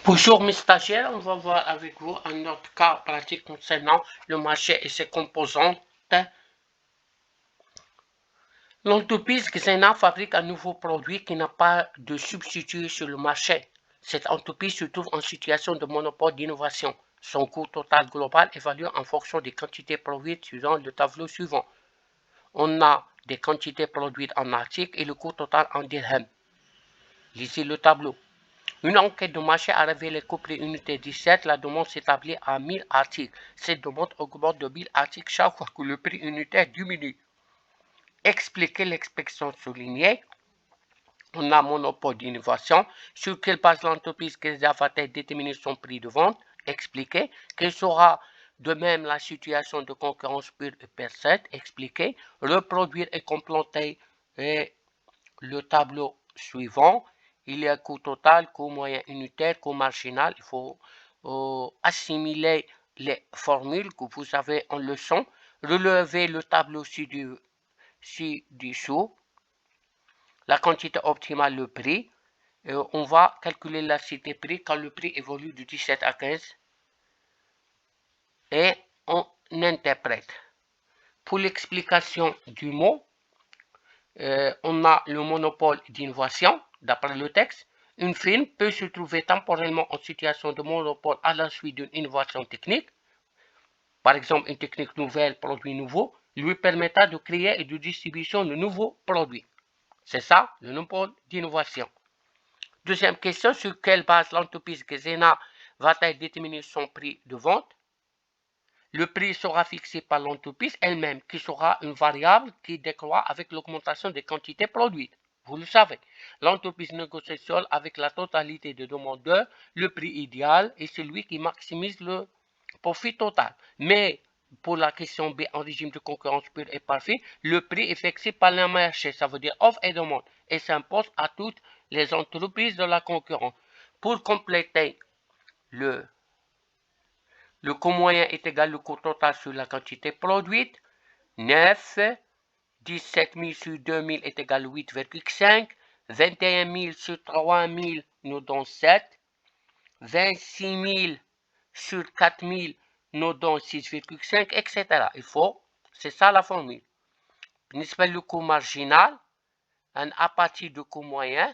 Bonjour mes stagiaires, on va voir avec vous un autre cas pratique concernant le marché et ses composantes. L'entreprise Xena fabrique un nouveau produit qui n'a pas de substitut sur le marché. Cette entreprise se trouve en situation de monopole d'innovation. Son coût total global évalué en fonction des quantités produites suivant le tableau suivant. On a des quantités produites en articles et le coût total en dirhams. Lisez le tableau. Une enquête de marché a révélé qu'au prix unité 17, la demande s'établit à 1000 articles. Cette demande augmente de 1000 articles chaque fois que le prix unitaire diminue. Expliquer l'expression soulignée. On a monopole d'innovation. Sur quelle base l'entreprise va-t-elle déterminer son prix de vente? Expliquer. Quelle sera de même la situation de concurrence pure et parfaite? Expliquer. Reproduire et compléter le tableau suivant. Il y a coût total, coût moyen unitaire, coût marginal. Il faut assimiler les formules que vous avez en leçon. Relever le tableau ci-dessous. La quantité optimale, le prix. On va calculer la cité prix quand le prix évolue de 17 à 15. Et on interprète. Pour l'explication du mot, on a le monopole d'innovation, d'après le texte. Une firme peut se trouver temporairement en situation de monopole à la suite d'une innovation technique. Par exemple, une technique nouvelle, produit nouveau, lui permettra de créer et de distribuer de nouveaux produits. C'est ça, le monopole d'innovation. Deuxième question, sur quelle base l'entreprise Xena va-t-elle déterminer son prix de vente? Le prix sera fixé par l'entreprise elle-même, qui sera une variable qui décroît avec l'augmentation des quantités produites. Vous le savez, l'entreprise négocie seule avec la totalité des demandeurs le prix idéal et celui qui maximise le profit total. Mais pour la question B en régime de concurrence pure et parfait, le prix est fixé par le marché, ça veut dire offre et demande, et s'impose à toutes les entreprises de la concurrence. Pour compléter le coût moyen est égal au coût total sur la quantité produite. 9, 17 000 sur 2000 est égal à 8,5. 21 000 sur 3000 nous donne 7. 26 000 sur 4000 nous donne 6,5, etc. Il faut, c'est ça la formule. Le coût marginal, à partir du coût moyen,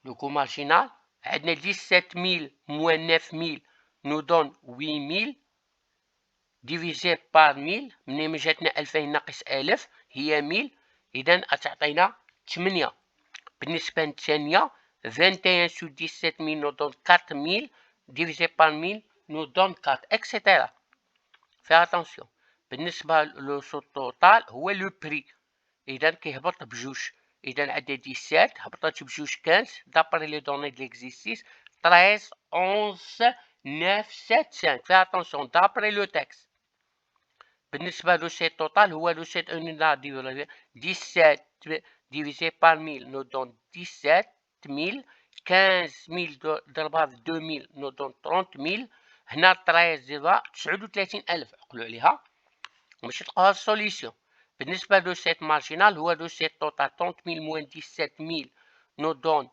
le coût marginal, 17 000 moins 9 000 nous donne 8 000 divisé par 1000 منين ما جاتنا 2000 ناقص 1000 هي 1000 إذا تعطينا 8. بالنسبة للثانية 21 sur 17 000 nous donne 4000 divisé par 1000 nous donne 4 etc. Fais attention. بالنسبة للصوت total هو لو بري إذا كيهبط بجوج. إذا عندي 17 هبطت بجوج 15 d'après les données de l'exercice 13 11 9 7 5. Fais attention d'après le texte. بالنسبة للريسيت توتال هو الريسيت اونينا 17 divisé par 1000 nous donne 17 000. 15 000 ضربها في 2000 nous donne 30 000. هنا 13 ضربها 39 000 عقلوا عليها باش تلقاوها السوليسيون. بالنسبة للريسيت مارجينال هو الريسيت توتال 30 000 moins 17 000 nous donne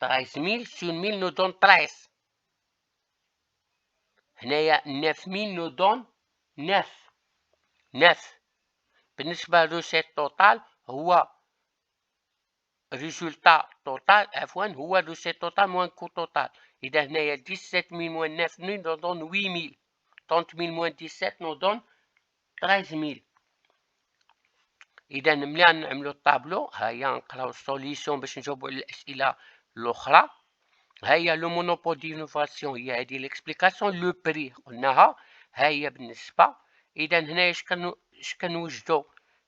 13 000 sur 1000 nous donne 13. هنايا 9 000 nous donne 9. بالنسبة للريسيت توتال هو ريزولتا توتال عفوا هو الريسيت توتال موان كو توتال. إذا هنايا 17 000 موان 9 000 nous donne 8 000. 30 000 moins 17 nous donne 13 000. إذا ملي نعملو الطابلو هيا نقراو السوليسيون باش نجاوبو على الأسئلة الأخرى. هيا لو مونوبول دينوفاسيون هي هادي ليكسبليكاسيون. لو بري قلناها هيا بالنسبة. إذا هنايا اش كنوجدو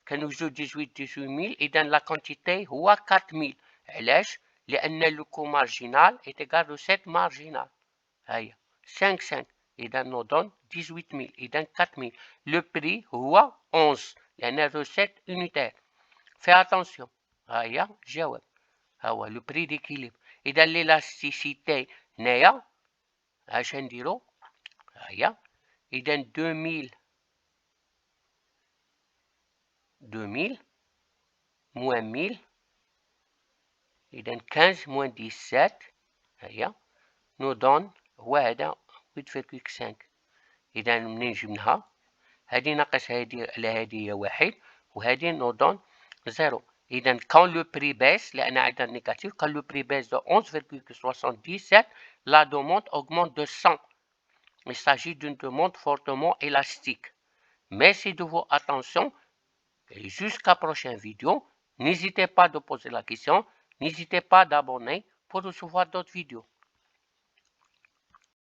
18 إذا لا كونتيتي هو 4000. علاش؟ لأن لو كو مارجينال إيت إيكال روسيت مارجينال. هيا 5 إذا نو دون 18000 إذا 4000. لو بري هو 11 لأن روسيت يونيتير. في اتونسيون هيا جاوب. ها هو لو بري ديكيليبر. إذا ليلاستيسيتي هنايا اش نديرو؟ هيا إذا 2000 moins 1000 إذا 15 moins 17 هيا nous donne هو هذا 8,5. إذا منين جبناها؟ هذه ناقص هذه على هذه هي واحد وهذه nous donne 0. إذا quand le prix baisse لأن عندنا négatif quand le prix baisse de 11,77 la demande augmente de 100. Il s'agit d'une demande fortement élastique. Merci de votre attention et jusqu'à la prochaine vidéo. N'hésitez pas de poser la question, n'hésitez pas d'abonner pour recevoir d'autres vidéos.